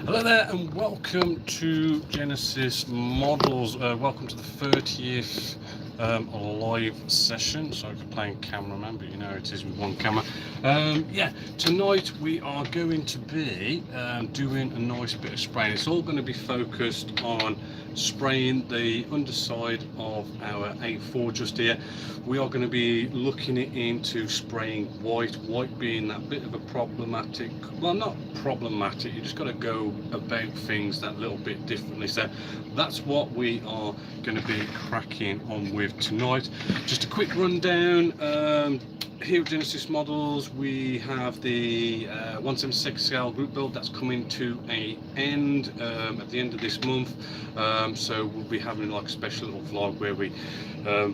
Hello there and welcome to Genessis Models. Welcome to the 30th live session. Sorry for playing cameraman, but you know it is with one camera. Tonight we are going to be doing a nice bit of spraying. It's all going to be focused on spraying the underside of our A4 just here. We are going to be looking into spraying white being that bit of a problematic, well, not problematic, you just got to go about things that little bit differently. So that's what we are going to be cracking on with tonight. Just a quick rundown. Here at Genessis Models we have the 176 scale group build that's coming to an end at the end of this month, so we'll be having like a special little vlog where we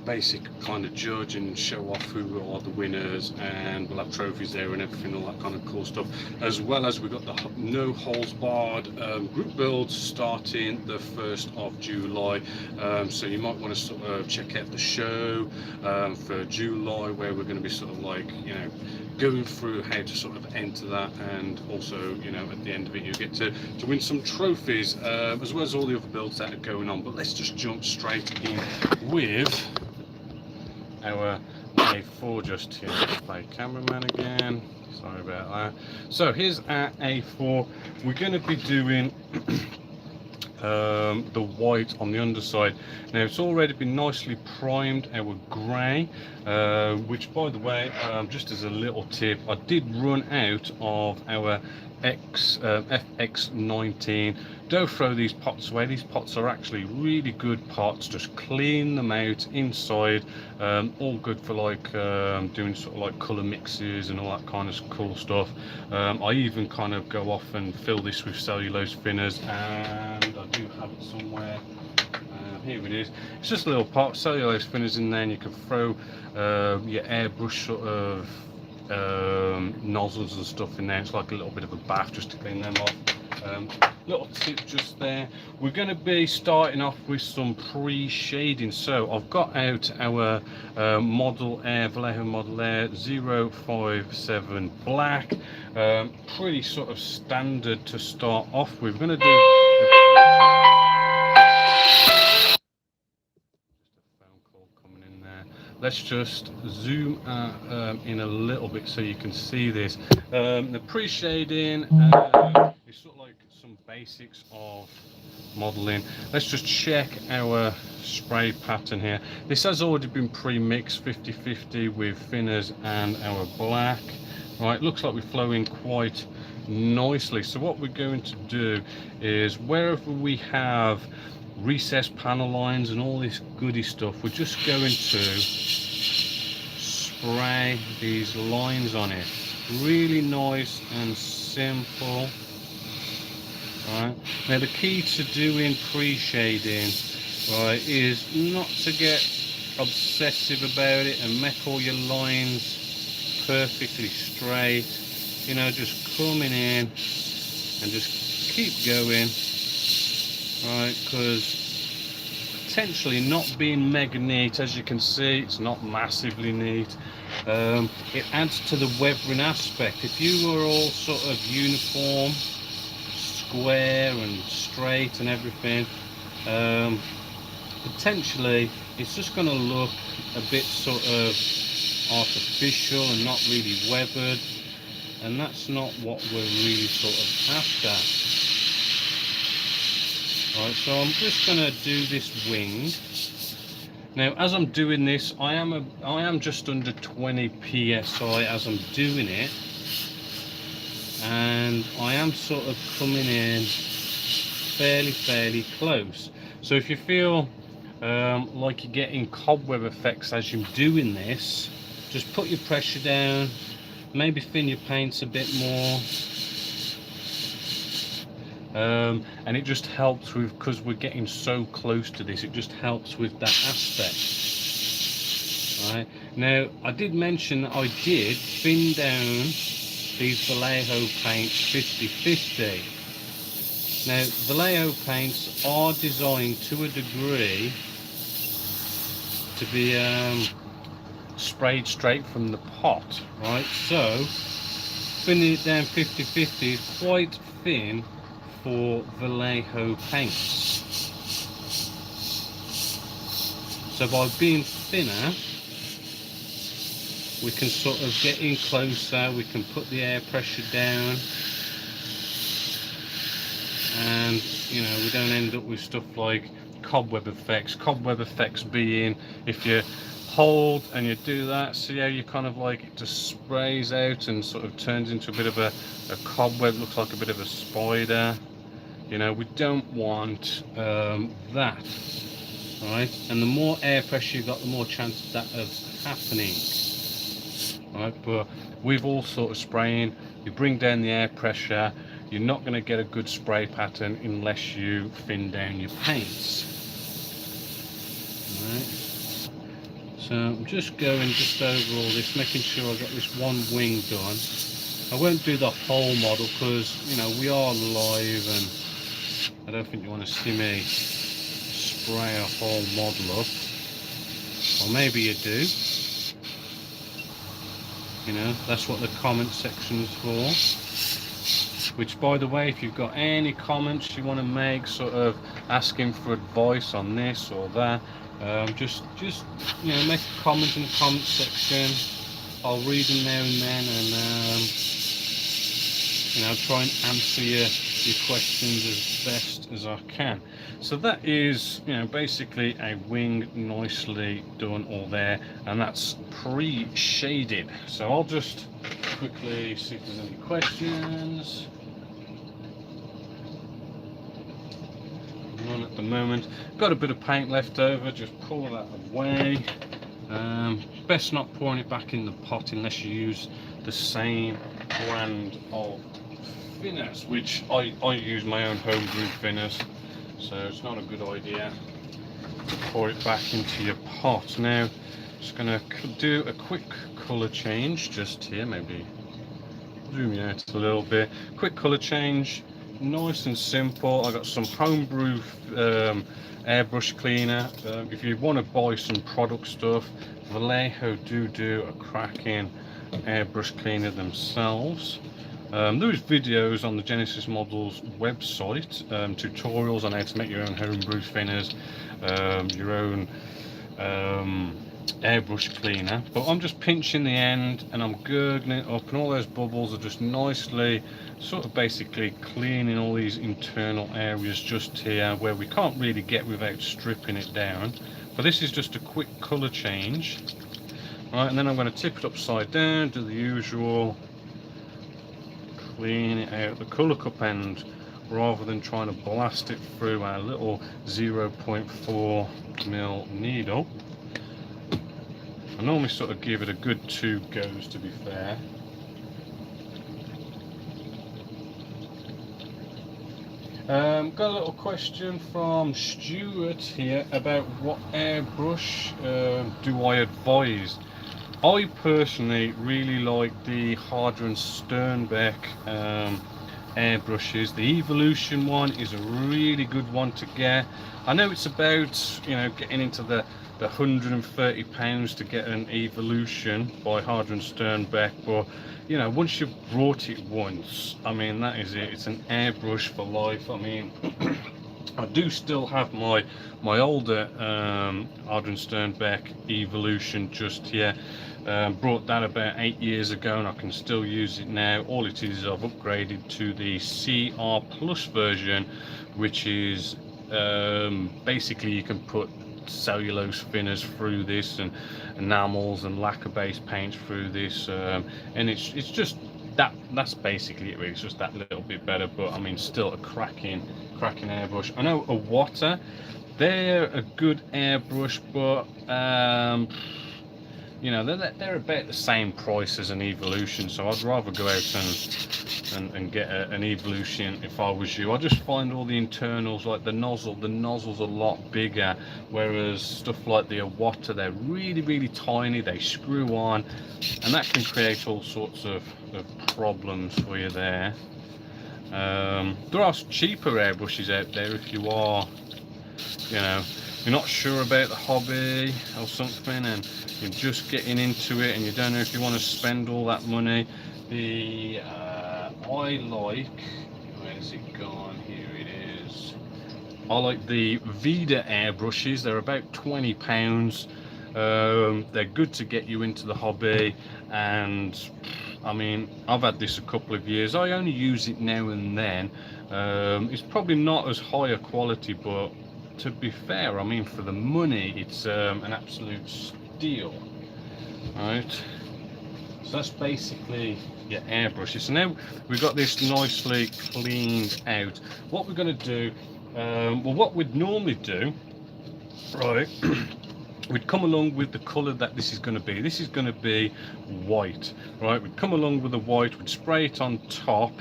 basic kind of judge and show off who are the winners, and we'll have trophies there and everything, all that kind of cool stuff, as well as we've got the no holes barred group builds starting the 1st of July. So you might want to sort of check out the show for July, where we're going to be sort of like, you know, going through how to sort of enter that, and also, you know, at the end of it you get to win some trophies, as well as all the other builds that are going on. But let's just jump straight in with our A4 just here. Let's play cameraman again, sorry about that. So here's our A4. We're going to be doing the white on the underside. Now it's already been nicely primed, our grey, which by the way, just as a little tip, I did run out of our FX19. Don't throw these pots away. These pots are actually really good pots. Just clean them out inside. All good for like doing sort of like colour mixes and all that kind of cool stuff. I even kind of go off and fill this with cellulose thinners, and I do have it somewhere. Here it is. It's just a little pot, cellulose thinners in there, and you can throw your airbrush sort of nozzles and stuff in there. It's like a little bit of a bath just to clean them off. Little tip just there. We're going to be starting off with some pre-shading. So I've got out our Model Air, Vallejo Model Air 057 black, pretty sort of standard to start off with. We're going to do let's just zoom in a little bit so you can see this. The pre-shading is sort of like some basics of modeling. Let's just check our spray pattern here. This has already been pre-mixed 50-50 with thinners and our black. Right, looks like we're flowing quite nicely. So what we're going to do is, wherever we have recessed panel lines and all this goody stuff, we're just going to spray these lines on it. Really nice and simple. Right, now the key to doing pre-shading, right, is not to get obsessive about it and make all your lines perfectly straight. You know, just coming in and just keep going. Right, because potentially not being mega neat, as you can see, it's not massively neat. It adds to the weathering aspect. If you were all sort of uniform, square and straight and everything, potentially it's just going to look a bit sort of artificial and not really weathered, and that's not what we're really sort of after. Right, so I'm just going to do this wing. Now as I'm doing this, I am just under 20 psi as I'm doing it, and I am sort of coming in fairly close. So if you feel like you're getting cobweb effects as you're doing this, just put your pressure down, maybe thin your paints a bit more. And it just helps with, because we're getting so close to this, it just helps with that aspect. Right, now I did mention that I did thin down these Vallejo paints 50-50. Now Vallejo paints are designed to a degree to be sprayed straight from the pot, right? So thinning it down 50-50 is quite thin for Vallejo paints. So by being thinner, we can sort of get in closer, we can put the air pressure down, and you know, we don't end up with stuff like cobweb effects. Cobweb effects being, if you hold and you do that, see how you kind of like, it just sprays out and sort of turns into a bit of a cobweb, looks like a bit of a spider. You know, we don't want that. Right, and the more air pressure you've got, the more chance of that of happening. Right, but with all sort of spraying, you bring down the air pressure, you're not going to get a good spray pattern unless you thin down your paints. Right, so I'm just going just over all this, making sure I get this one wing done. I won't do the whole model because, you know, we are live and I don't think you want to see me spray a whole model up, or maybe you do. You know, that's what the comment section's for. Which, by the way, if you've got any comments you want to make, sort of asking for advice on this or that, just you know, make a comment in the comment section. I'll read them now and then, and you know, try and answer your questions as best as I can. So that is, you know, basically a wing nicely done all there, and that's pre-shaded. So I'll just quickly see if there's any questions. None at the moment. Got a bit of paint left over, just pull that away. Best not pouring it back in the pot unless you use the same brand of thinners, which I use my own homebrew thinners, so it's not a good idea to pour it back into your pot. Now, just going to do a quick colour change just here, maybe zoom you out a little bit. Quick colour change, nice and simple. I got some homebrew airbrush cleaner. If you want to buy some product stuff, Vallejo do a cracking airbrush cleaner themselves. There's videos on the Genessis Models website, tutorials on how to make your own homebrew thinners, your own airbrush cleaner. But I'm just pinching the end and I'm gurgling it up, and all those bubbles are just nicely sort of basically cleaning all these internal areas just here where we can't really get without stripping it down. But this is just a quick colour change. Right, and then I'm going to tip it upside down, do the usual, clean it out the colour cup end rather than trying to blast it through our little 0.4mm needle. I normally sort of give it a good 2 goes, to be fair. Got a little question from Stuart here about what airbrush do I advise. I personally really like the Harder and Sternbeck airbrushes. The Evolution one is a really good one to get. I know it's about, you know, getting into the £130 to get an Evolution by Harder and Sternbeck, but you know, once you've brought it once, I mean, that is it. It's an airbrush for life. I mean, I do still have my older Harder and Sternbeck Evolution just here. Brought that about 8 years ago, and I can still use it now. All it is I've upgraded to the CR Plus version, which is basically you can put cellulose thinners through this, and enamels and lacquer based paints through this, and it's just that's basically it really. It's just that little bit better, but I mean, still a cracking airbrush. I know Iwata, they're a good airbrush, but you know, they're about the same price as an Evolution, so I'd rather go out and get an Evolution if I was you. I just find all the internals, like the nozzle's a lot bigger, whereas stuff like the Iwata, they're really tiny, they screw on, and that can create all sorts of problems for you there. There are cheaper airbrushes out there if you are, you know, you're not sure about the hobby or something and you're just getting into it and you don't know if you want to spend all that money. The I like, where's it gone here? I like the Vida airbrushes. They're about £20. They're good to get you into the hobby, and I mean, I've had this a couple of years. I only use it now and then. It's probably not as high a quality, but to be fair, I mean, for the money, it's an absolute steal. Right, so that's basically your airbrushes. So now we've got this nicely cleaned out. What we're going to do, well, what we'd normally do, right, we'd come along with the colour that this is going to be. This is going to be white, right? We'd come along with the white, we'd spray it on top,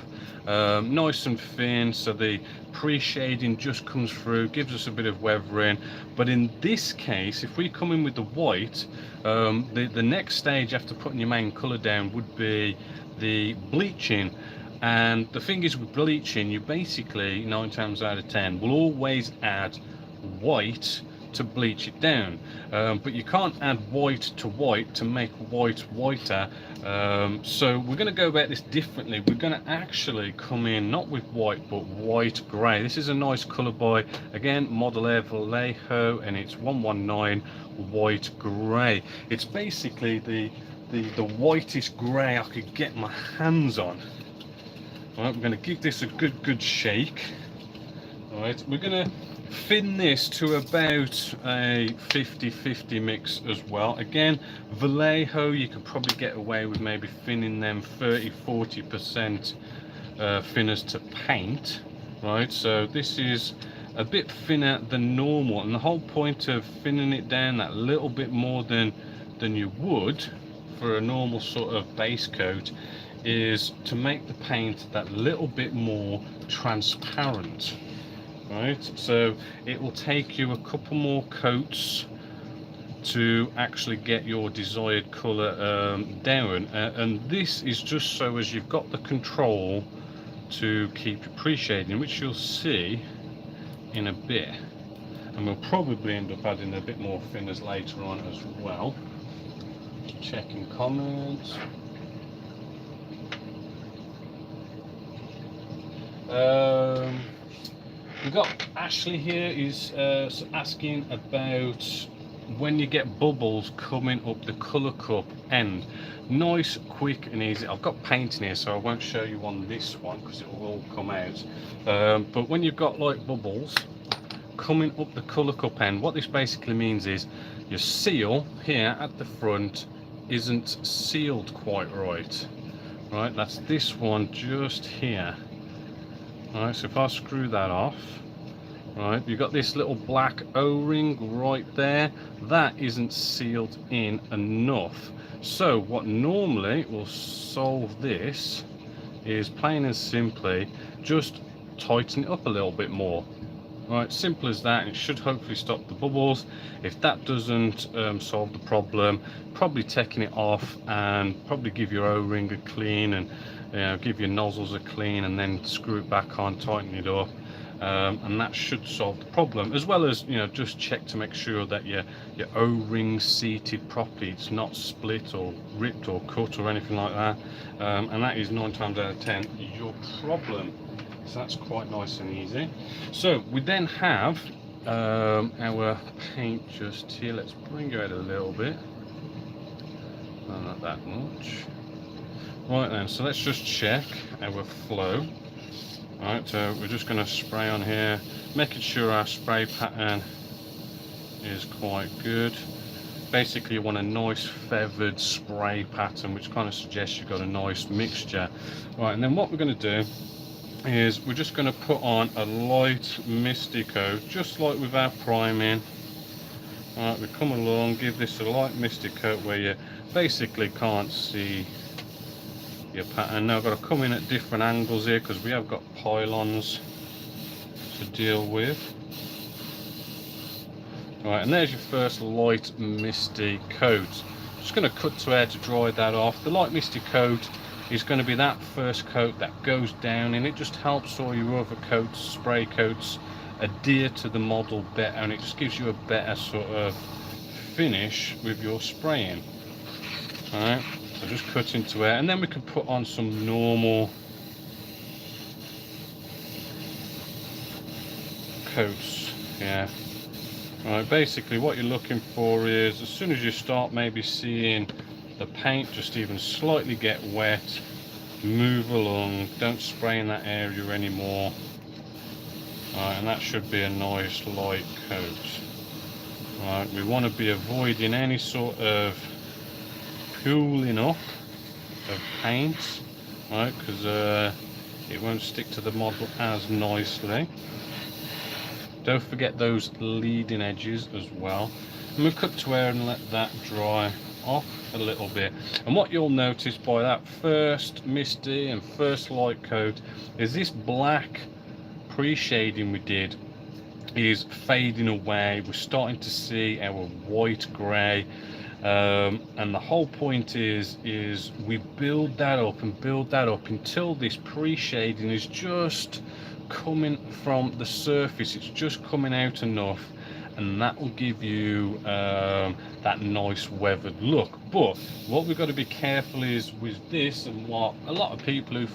nice and thin, so the pre-shading just comes through, gives us a bit of weathering. But in this case, if we come in with the white, the next stage after putting your main colour down would be the bleaching. And the thing is, with bleaching, you basically 9 times out of 10 will always add white to bleach it down, but you can't add white to make white whiter. So we're going to go about this differently. We're going to actually come in not with white but white grey. This is a nice colour by, again, Model Air Vallejo, and it's 119 white grey. It's basically the whitest grey I could get my hands on. All right, we're going to give this a good shake. All right, we're going to thin this to about a 50-50 mix as well. Again, Vallejo, you could probably get away with maybe thinning them 30-40% thinners to paint, right? So this is a bit thinner than normal, and the whole point of thinning it down that little bit more than you would for a normal sort of base coat is to make the paint that little bit more transparent. Right, so it will take you a couple more coats to actually get your desired colour down, and this is just so as you've got the control to keep your pre-shading, which you'll see in a bit, and we'll probably end up adding a bit more thinners later on as well. Checking comments. We've got Ashley here is asking about when you get bubbles coming up the colour cup end. Nice, quick and easy. I've got paint in here, so I won't show you on this one because it will all come out. But when you've got like bubbles coming up the colour cup end, what this basically means is your seal here at the front isn't sealed quite right. Right, that's this one just here. Alright, so if I screw that off, right, you've got this little black O-ring right there. That isn't sealed in enough. So what normally will solve this is plain and simply just tighten it up a little bit more. Right, simple as that. It should hopefully stop the bubbles. If that doesn't solve the problem, probably taking it off and probably give your O-ring a clean, and give your nozzles a clean, and then screw it back on, tighten it up, and that should solve the problem. As well as, just check to make sure that your O-ring seated properly, it's not split or ripped or cut or anything like that, and that is 9 times out of 10 your problem. So that's quite nice and easy. So we then have our paint just here. Let's bring it out a little bit, not that much. Right then, so let's just check our flow. Right, so we're just going to spray on here, making sure our spray pattern is quite good. Basically, you want a nice feathered spray pattern, which kind of suggests you've got a nice mixture. Right, and then what we're going to do is we're just going to put on a light misty coat, just like with our priming. Right, we come along, give this a light misty coat where you basically can't see your pattern. Now I've got to come in at different angles here because we have got pylons to deal with. Right, and there's your first light misty coat. Just going to cut to air to dry that off. The light misty coat is going to be that first coat that goes down, and it just helps all your other coats, spray coats, adhere to the model better, and it just gives you a better sort of finish with your spraying. Alright, so just cut into air, and then we can put on some normal coats. Yeah. Right, basically what you're looking for is, as soon as you start maybe seeing the paint just even slightly get wet, move along, don't spray in that area anymore. Right, and that should be a nice light coat. Right, we want to be avoiding any sort of pooling up of paint, right, because it won't stick to the model as nicely. Don't forget those leading edges as well. And we'll cut to air and let that dry off a little bit. And what you'll notice by that first misty and first light coat is this black pre-shading we did is fading away. We're starting to see our white grey, and the whole point is we build that up and build that up until this pre-shading is just coming from the surface. It's just coming out enough, and that will give you that nice weathered look. But what we've got to be careful is with this, and what a lot of people who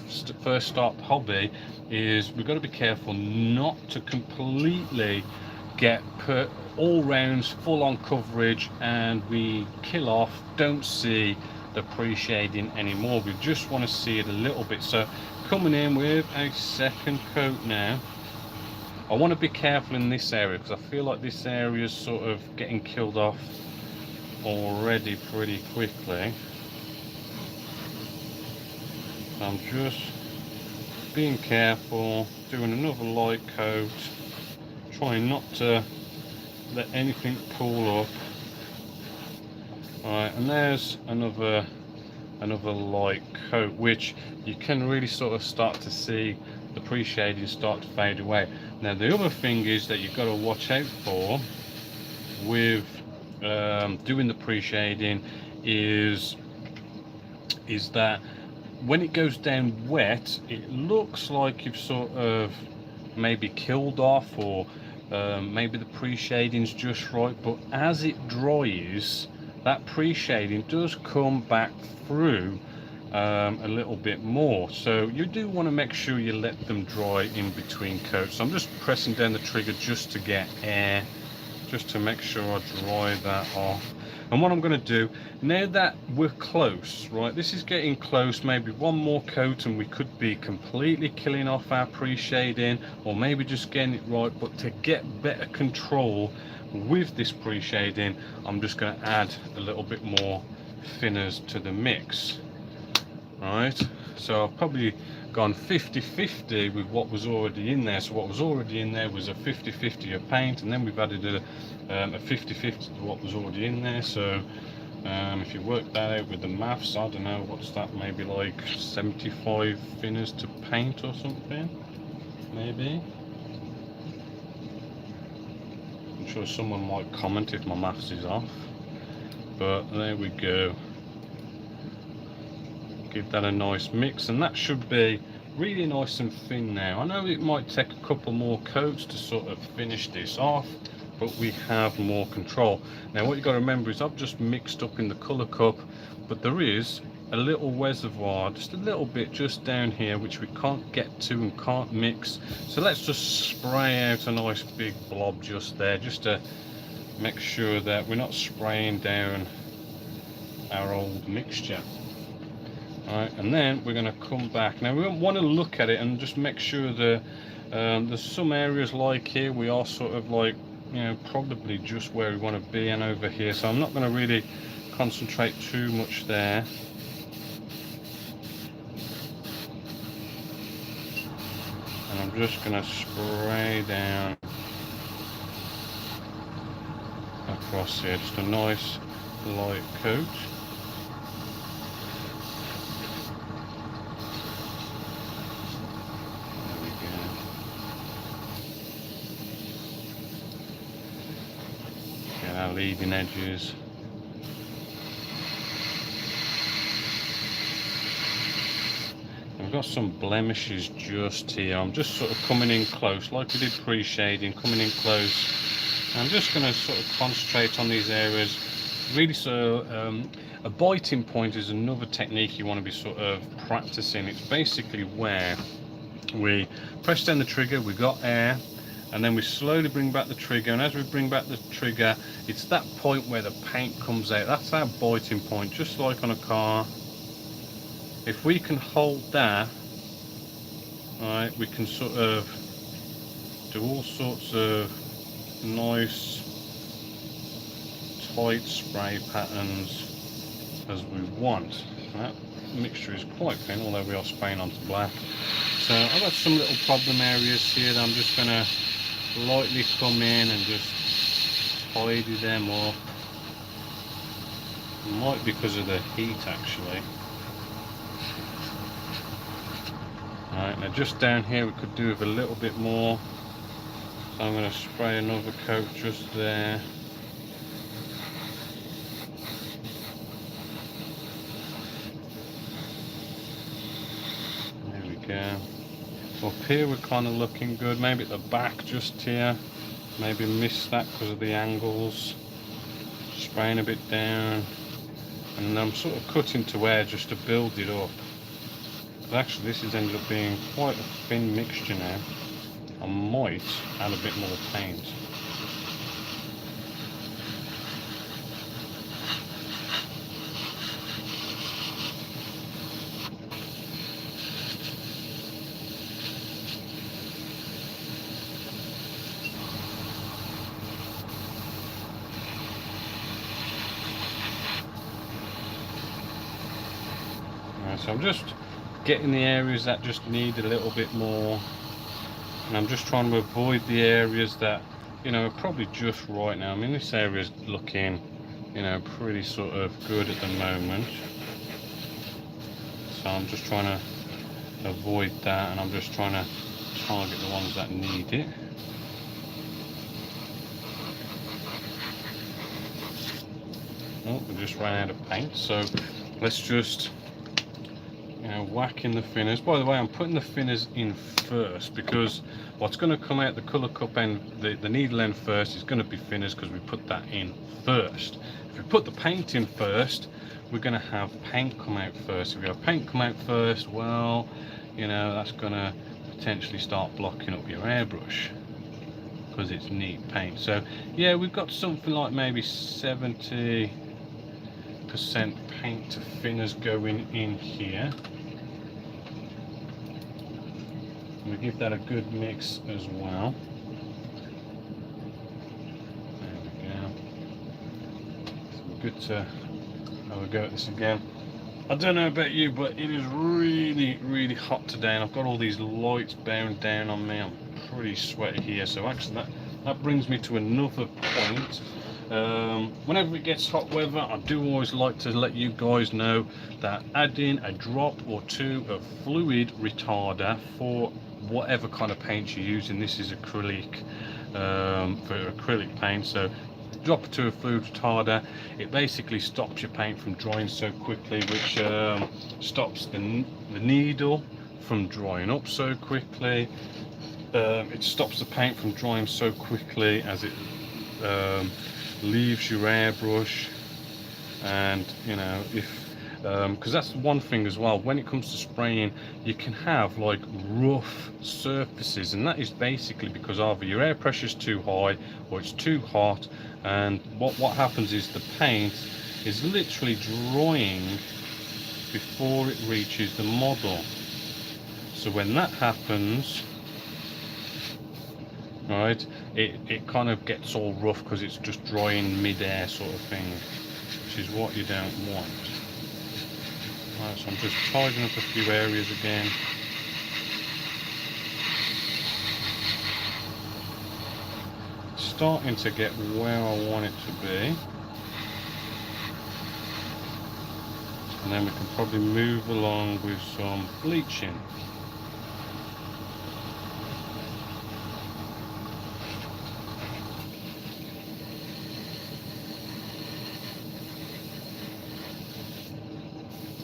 first start the hobby is, we've got to be careful not to completely get all rounds full on coverage and we kill off, don't see the pre-shading anymore. We just want to see it a little bit. So coming in with a second coat now, I want to be careful in this area because I feel like this area is sort of getting killed off already pretty quickly. So I'm just being careful, doing another light coat, trying not to let anything pool up. Alright, and there's another light coat, which you can really sort of start to see the pre-shading start to fade away. Now the other thing is that you've got to watch out for with doing the pre-shading is that when it goes down wet, it looks like you've sort of maybe killed off, or maybe the pre-shading's just right, but as it dries, that pre-shading does come back through a little bit more. So you do want to make sure you let them dry in between coats. So I'm just pressing down the trigger just to get air, just to make sure I dry that off. And what I'm going to do now that we're close, right, this is getting close, maybe one more coat and we could be completely killing off our pre-shading, or maybe just getting it right. But to get better control with this pre-shading, I'm just going to add a little bit more thinners to the mix. Right, so I've probably gone 50-50 with what was already in there. So what was already in there was a 50-50 of paint, and then we've added a 50-50 to what was already in there. So if you work that out with the maths, I don't know, what's that, maybe like 75 thinners to paint or something, maybe. I'm sure someone might comment if my maths is off, but there we go. Give that a nice mix, and that should be really nice and thin now. I know it might take a couple more coats to sort of finish this off, but we have more control. Now what you've got to remember is I've just mixed up in the colour cup, but there is a little reservoir, just a little bit just down here, which we can't get to and can't mix. So let's just spray out a nice big blob just there, just to make sure that we're not spraying down our old mixture. Alright, and then we're going to come back. Now we want to look at it and just make sure that there's some areas like here we are sort of like, you know, probably just where we want to be, and over here. So I'm not going to really concentrate too much there. And I'm just going to spray down across here, just a nice light coat. Our leading edges. I've got some blemishes just here. I'm just sort of coming in close, like we did pre-shading, coming in close. I'm just going to sort of concentrate on these areas. Really, so a biting point is another technique you want to be sort of practicing. It's basically where we press down the trigger, we got air, and then we slowly bring back the trigger, and as we bring back the trigger, it's that point where the paint comes out. That's our biting point, just like on a car. If we can hold that, right, we can sort of do all sorts of nice tight spray patterns as we want. That mixture is quite thin, although we are spraying onto black. So I've got some little problem areas here that I'm just going to lightly come in and just tidy them up. It might be because of the heat actually. Right, now just down here we could do with a little bit more. So I'm going to spray another coat just there. There we go. Up here we're kind of looking good. Maybe at the back just here. Maybe miss that because of the angles. Spraying a bit down. And I'm sort of cutting to air just to build it up. But actually this has ended up being quite a thin mixture now. I might add a bit more paint. Right, so I'm just getting the areas that just need a little bit more. And I'm just trying to avoid the areas that, you know, are probably just right now. I mean, this area is looking, you know, pretty sort of good at the moment. So I'm just trying to avoid that, and I'm just trying to target the ones that need it. Oh, we just ran out of paint, so let's just, you know, whack in the thinners. By the way, I'm putting the thinners in first because what's going to come out the colour cup end, the needle end first, is going to be thinners because we put that in first. If we put the paint in first, we're going to have paint come out first. If we have paint come out first, well, you know, that's going to potentially start blocking up your airbrush because it's neat paint. So yeah, we've got something like maybe 70% paint to thinners going in here. We give that a good mix as well. There we go. So we're good to have a go at this again. I don't know about you, but it is really hot today, and I've got all these lights bearing down on me. I'm pretty sweaty here, so actually that brings me to another point. Whenever it gets hot weather, I do always like to let you guys know that adding a drop or two of fluid retarder for whatever kind of paint you're using. This is acrylic, for acrylic paint, so drop or two of fluid retarder. It basically stops your paint from drying so quickly, which stops the needle from drying up so quickly. It stops the paint from drying so quickly as it leaves your airbrush. And you know, if because that's one thing as well, when it comes to spraying, you can have like rough surfaces, and that is basically because either your air pressure is too high or it's too hot, and what happens is the paint is literally drying before it reaches the model. So when that happens, right, it kind of gets all rough because it's just drying mid-air sort of thing, which is what you don't want. Right, so I'm just tidying up a few areas again. Starting to get where I want it to be. And then we can probably move along with some bleaching.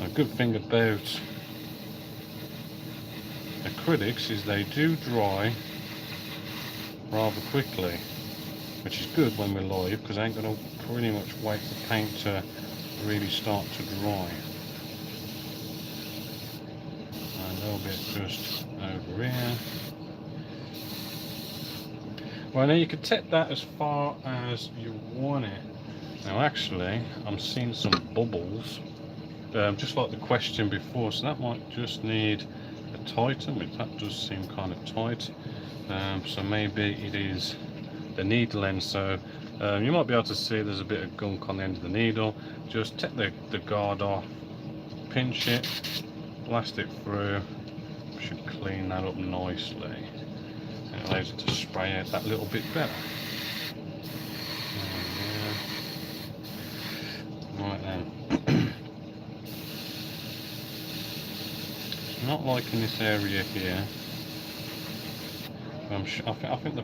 A good thing about acrylics is they do dry rather quickly, which is good when we're live, because I ain't going to pretty much wait for paint to really start to dry. And a little bit just over here. Well, now you can take that as far as you want it. Now actually, I'm seeing some bubbles, just like the question before, so that might just need a tighten, which that does seem kind of tight. So maybe it is the needle end. So you might be able to see there's a bit of gunk on the end of the needle. Just take the guard off, pinch it, blast it through. Should clean that up nicely. It allows it to spray out that little bit better. Right then. Not liking this area here. I think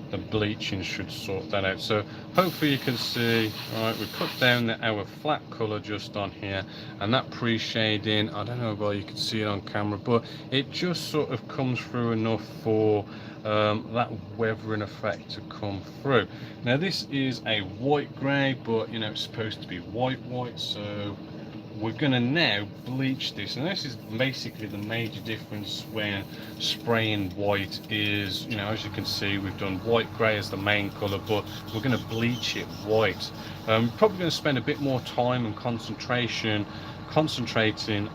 the bleaching should sort that out. So hopefully you can see, right, we put down our flat colour just on here, and that pre-shading, I don't know whether you can see it on camera, but it just sort of comes through enough for that weathering effect to come through. Now this is a white grey, but you know it's supposed to be white, so we're going to now bleach this, and this is basically the major difference when spraying white is, you know, as you can see, we've done white grey as the main colour, but we're going to bleach it white. Probably going to spend a bit more time and concentrating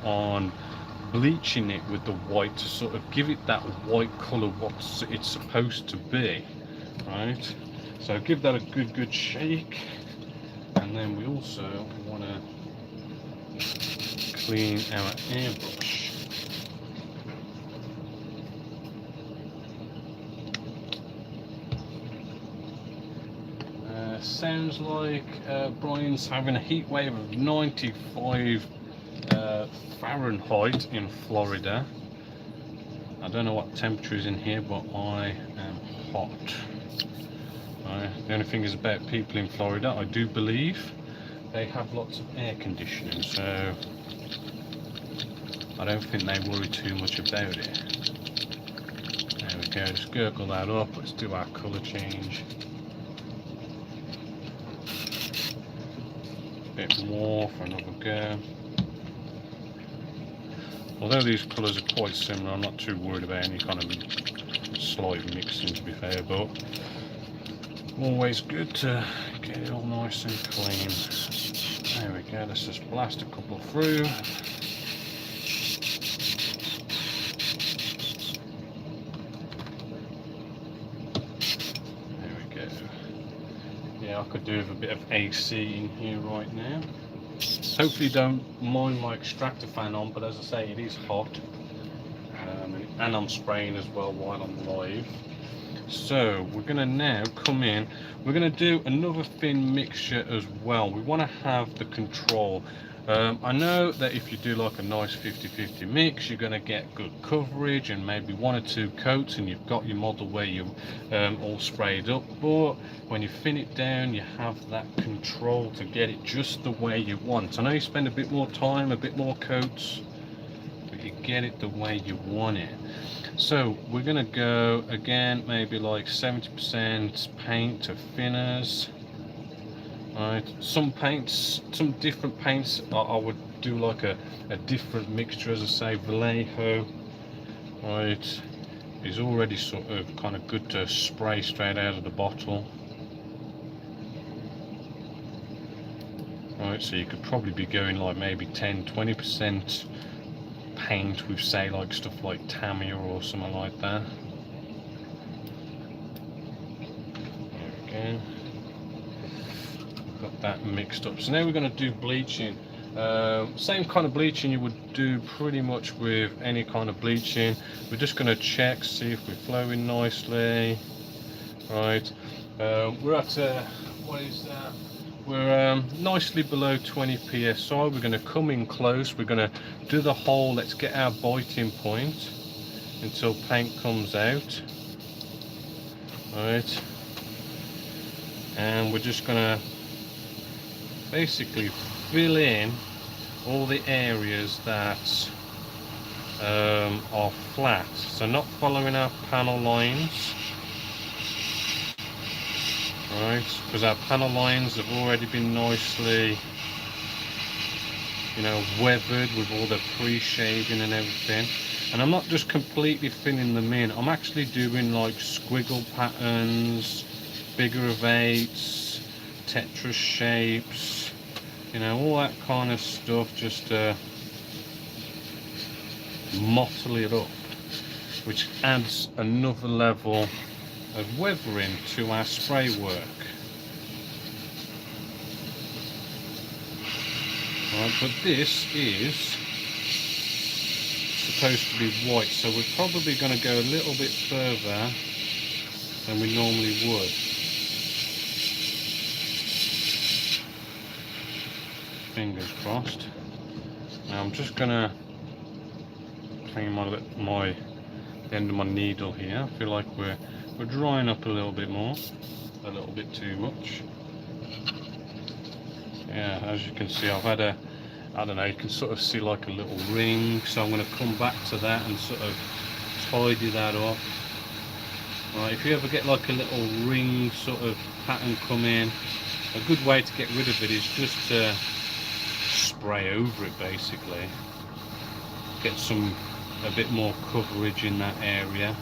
on bleaching it with the white to sort of give it that white colour what it's supposed to be, right? So give that a good shake, and then we also want to clean our airbrush. Sounds like Brian's having a heat wave of 95 Fahrenheit in Florida. I don't know what temperature is in here, but I am hot. The only thing is about people in Florida, I do believe they have lots of air conditioning, so I don't think they worry too much about it. There we go, just gurgle that up. Let's do our colour change. A bit more for another go. Although these colours are quite similar, I'm not too worried about any kind of slight mixing, to be fair, but always good to get it all nice and clean. There we go, let's just blast a couple through. There we go. Yeah, I could do with a bit of AC in here right now. Hopefully don't mind my extractor fan on, but as I say, it is hot. And I'm spraying as well while I'm live. So we're going to now come in, we're going to do another thin mixture as well. We want to have the control. I know that if you do like a nice 50-50 mix, you're going to get good coverage and maybe 1 or 2 coats and you've got your model where you're all sprayed up, but when you thin it down, you have that control to get it just the way you want. I know you spend a bit more time, a bit more coats, but you get it the way you want it. So we're going to go again, maybe like 70% paint to thinners. Right, some different paints I would do like a different mixture, as I say. Vallejo, right, is already sort of kind of good to spray straight out of the bottle. Right, so you could probably be going like maybe 10-20% paint with, say, like stuff like Tamiya or something like that. There we go. Got that mixed up. So now we're going to do bleaching. Same kind of bleaching you would do pretty much with any kind of bleaching. We're just going to check, see if we're flowing nicely. Right. We're at what is that? We're nicely below 20 psi. We're going to come in close. We're going to do the whole, let's get our biting point until paint comes out. Right. And we're just going to basically fill in all the areas that are flat. So not following our panel lines. Right, because our panel lines have already been nicely, you know, weathered with all the pre-shading and everything. And I'm not just completely filling them in, I'm actually doing like squiggle patterns, figure of eights, Tetris shapes, you know, all that kind of stuff, just to mottle it up, which adds another level of weathering to our spray work. Right, but this is supposed to be white, so we're probably going to go a little bit further than we normally would. Fingers crossed. Now I'm just going to clean the end of my needle here. I feel like we're drying up a little bit more, a little bit too much. Yeah, as you can see, I've had a, I don't know, you can sort of see like a little ring, so I'm going to come back to that and sort of tidy that up. Right, if you ever get like a little ring sort of pattern come in, a good way to get rid of it is just to spray over it, basically. Get a bit more coverage in that area.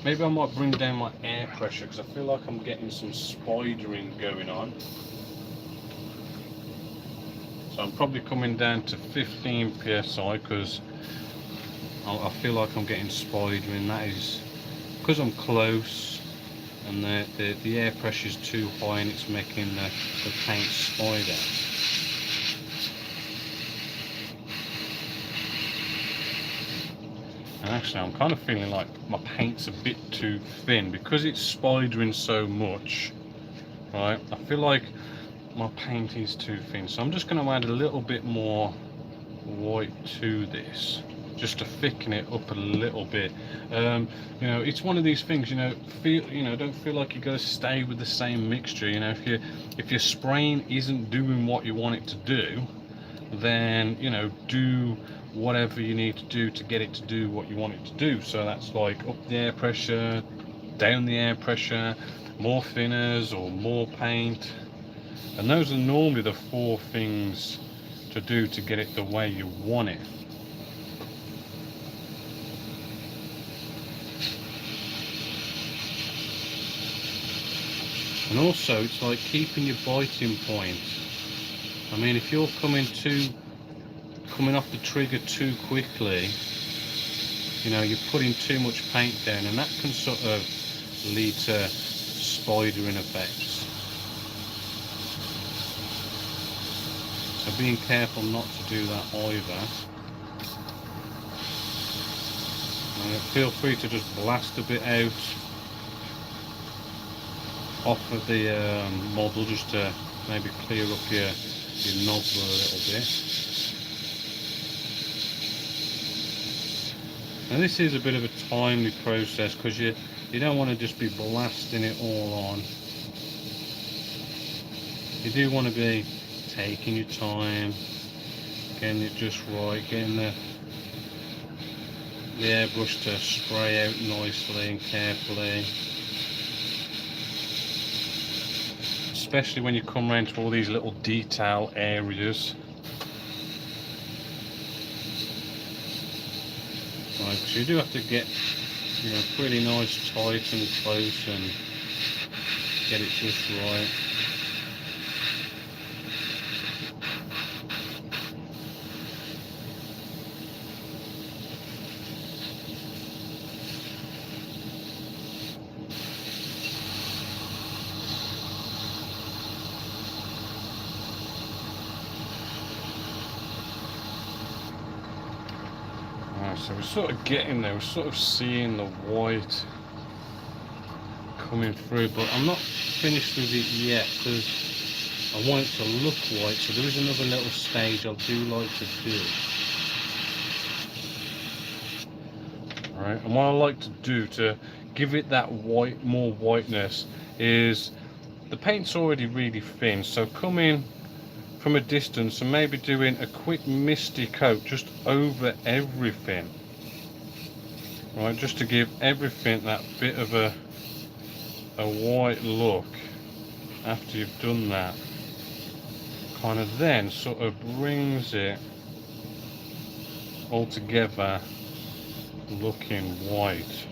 Maybe I might bring down my air pressure, because I feel like I'm getting some spidering going on. So I'm probably coming down to 15 psi, because I feel like I'm getting spidering. That is because I'm close and the air pressure is too high and it's making the paint spider. And actually I'm kind of feeling like my paint's a bit too thin because it's spidering so much, right? I feel like my paint is too thin, so I'm just going to add a little bit more white to this, just to thicken it up a little bit. You know, it's one of these things, you know, don't feel like you got to stay with the same mixture. You know, if your spraying isn't doing what you want it to do, then, you know, do whatever you need to do to get it to do what you want it to do. So that's like up the air pressure, down the air pressure, more thinners or more paint. And those are normally the 4 things to do to get it the way you want it. And also it's like keeping your biting point. I mean, if you're coming off the trigger too quickly, you know, you're putting too much paint down, and that can sort of lead to spidering effects. So being careful not to do that either. Feel free to just blast a bit out off of the model, just to maybe clear up your nozzle a little bit. Now this is a bit of a timely process, because you don't want to just be blasting it all on. You do want to be taking your time, getting it just right, getting the airbrush to spray out nicely and carefully. Especially when you come around to all these little detail areas. Right, so you do have to get, you know, pretty nice, tight and close, and get it just right. So we're sort of getting there, we're sort of seeing the white coming through, but I'm not finished with it yet, because I want it to look white, so there is another little stage I do like to do. Alright, and what I like to do to give it that white, more whiteness, is the paint's already really thin, so come in from a distance and maybe doing a quick misty coat just over everything, right, just to give everything that bit of a white look. After you've done that, kind of then sort of brings it altogether looking white,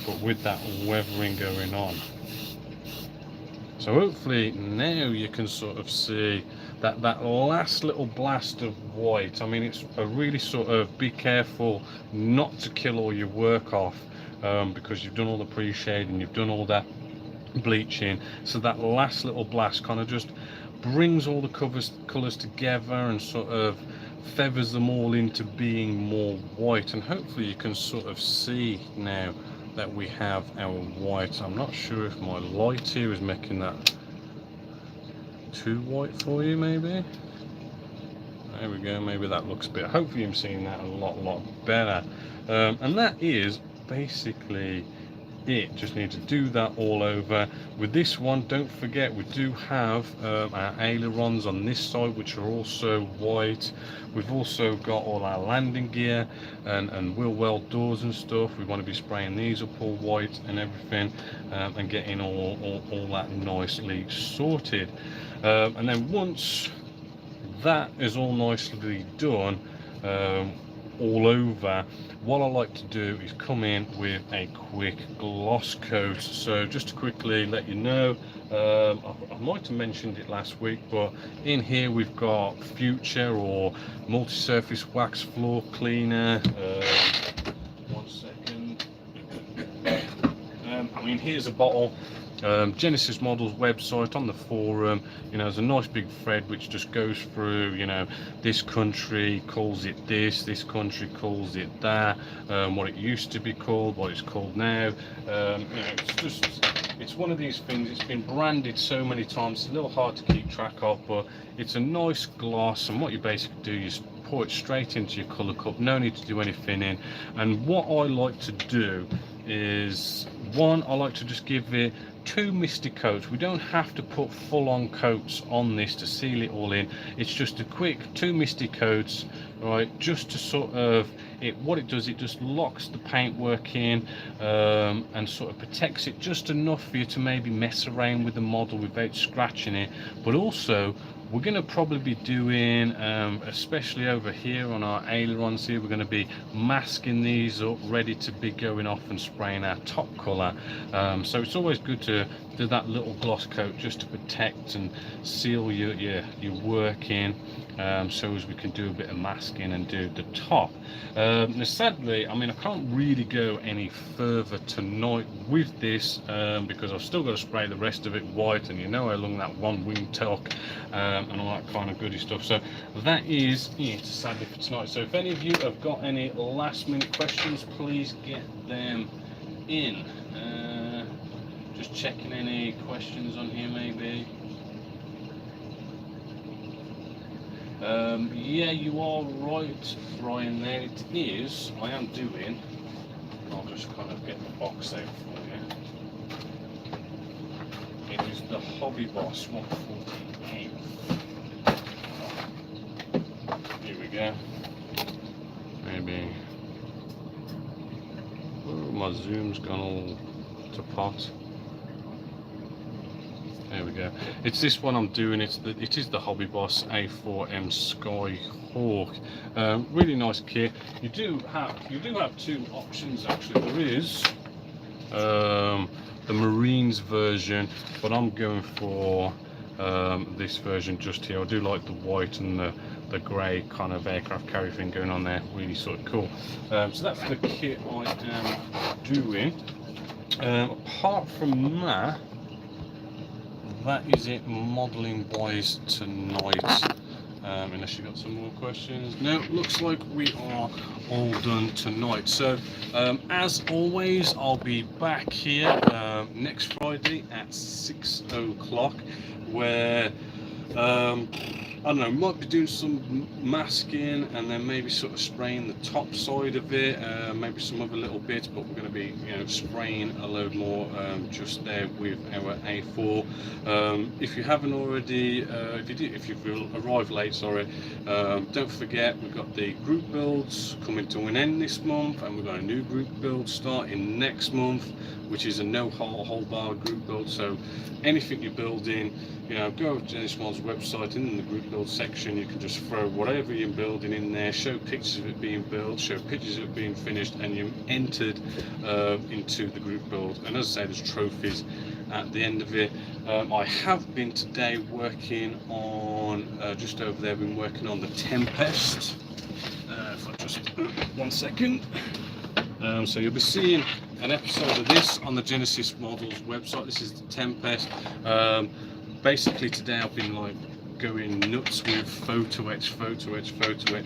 but with that weathering going on. So hopefully now you can sort of see that last little blast of white. I mean, it's a really sort of be careful not to kill all your work off, because you've done all the pre-shading, you've done all that bleaching, so that last little blast kind of just brings all the colours together and sort of feathers them all into being more white. And hopefully you can sort of see now that we have our white. I'm not sure if my light here is making that too white for you. Maybe there we go, maybe that looks a bit, hopefully I'm seeing that a lot better. And that is basically it. Just need to do that all over. With this one, don't forget we do have our ailerons on this side, which are also white. We've also got all our landing gear and wheel well doors and stuff. We want to be spraying these up all white and everything, and getting all that nicely sorted. And then once that is all nicely done all over, what I like to do is come in with a quick gloss coat. So just to quickly let you know, I might have mentioned it last week, but in here we've got Future or multi-surface wax floor cleaner. One second. I mean, here's a bottle. Genesis Models website, on the forum, you know, there's a nice big thread which just goes through, you know, this country calls it this country calls it that, what it used to be called, what it's called now. You know, it's one of these things, it's been branded so many times, it's a little hard to keep track of, but it's a nice gloss, and what you basically do is pour it straight into your colour cup, no need to do any thinning. And what I like to do is, one, I like to just give it 2 misty coats. We don't have to put full-on coats on this to seal it all in. It's just a quick 2 misty coats, right, just to sort of, what it does, it just locks the paintwork in, and sort of protects it just enough for you to maybe mess around with the model without scratching it. But also, we're going to probably be doing, especially over here on our ailerons here, we're going to be masking these up, ready to be going off and spraying our top colour. So it's always good to do that little gloss coat just to protect and seal your work in, so as we can do a bit of masking and do the top. Now sadly, I mean, I can't really go any further tonight with this, because I've still got to spray the rest of it white, and you know how long that one wing took, and all that kind of goody stuff. So that is it sadly for tonight. So if any of you have got any last minute questions, please get them in. Just checking any questions on here maybe. Yeah, you are right, Brian, there it is. I am doing, I'll just kind of get the box out for you. It is the Hobby Boss 148. Here we go. Maybe, oh, my zoom's gone all to pot. There we go. It's this one I'm doing. It is the Hobby Boss A-4M Skyhawk. Really nice kit. You do have 2 options actually. There is the Marines version, but I'm going for this version just here. I do like the white and the grey kind of aircraft carrier thing going on there. Really sort of cool. So that's the kit I am doing. Apart from that, that is it modelling wise tonight, unless you got some more questions. No, looks like we are all done tonight. So as always, I'll be back here next Friday at 6 o'clock, where I don't know, might be doing some masking and then maybe sort of spraying the top side of it, maybe some other little bits, but we're going to be, you know, spraying a load more just there with our A4. If you haven't already, if you've arrived late, sorry, don't forget we've got the group builds coming to an end this month, and we've got a new group build starting next month, which is a no hold bar group build. So anything you're building, you know, go to Genessis Models website, and in the group build section you can just throw whatever you're building in there, show pictures of it being built, show pictures of it being finished, and you're entered into the group build. And as I say, there's trophies at the end of it. I have been today working on just over there, been working on the Tempest. If I just 1 second. So you'll be seeing an episode of this on the Genessis Models website. This is the Tempest. Basically today I've been like going nuts with photo etch,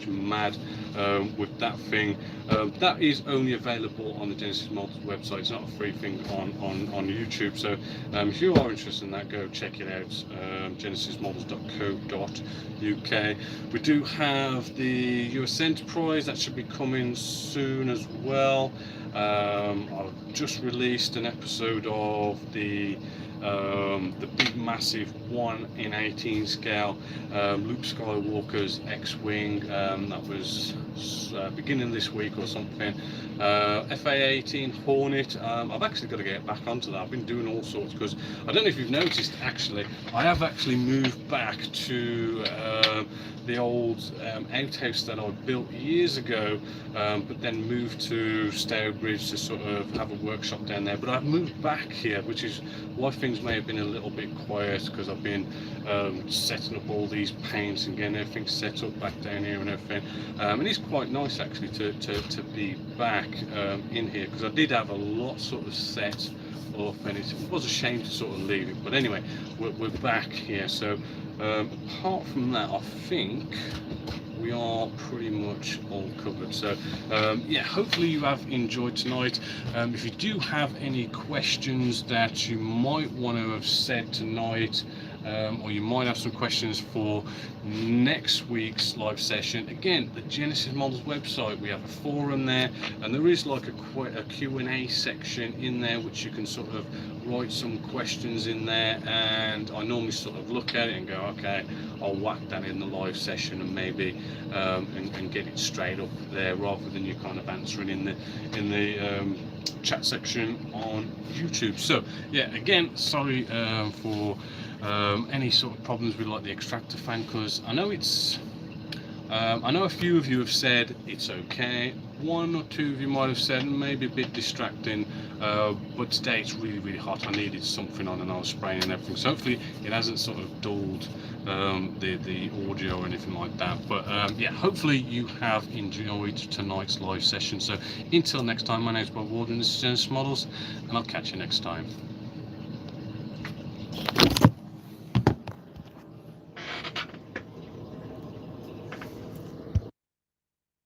mad with that thing. That is only available on the Genessis Models website. It's not a free thing on YouTube. So if you are interested in that, go check it out. genesismodels.co.uk. We do have the US Enterprise that should be coming soon as well. I've just released an episode of the big massive 1:18 scale Luke Skywalker's X-Wing. That was beginning of this week or something. FA-18 Hornet. I've actually got to get back onto that. I've been doing all sorts, because I don't know if you've noticed, actually I have actually moved back to the old outhouse that I built years ago, but then moved to Stourbridge to sort of have a workshop down there. But I've moved back here, which is why things may have been a little bit quiet, because I've been setting up all these paints and getting everything set up back down here and everything. And it's quite nice actually to be back in here, because I did have a lot sort of set up, and it was a shame to sort of leave it. But anyway, we're back here. So apart from that, I think we are pretty much all covered. So yeah, hopefully you have enjoyed tonight. If you do have any questions that you might want to have said tonight, or you might have some questions for next week's live session, again, the Genessis Models website, we have a forum there, and there is like a Q&A section in there which you can sort of write some questions in there, and I normally sort of look at it and go, okay, I'll whack that in the live session, and maybe and get it straight up there, rather than you kind of answering in the chat section on YouTube. So yeah, again, sorry for any sort of problems with like the extractor fan, because I know it's I know a few of you have said it's okay. One or two of you might have said maybe a bit distracting, but today it's really hot. I needed something on, and I was spraying and everything, so hopefully it hasn't sort of dulled the audio or anything like that. But yeah, hopefully you have enjoyed tonight's live session. So until next time, my name is Bob Warden, this is Genessis Models, and I'll catch you next time.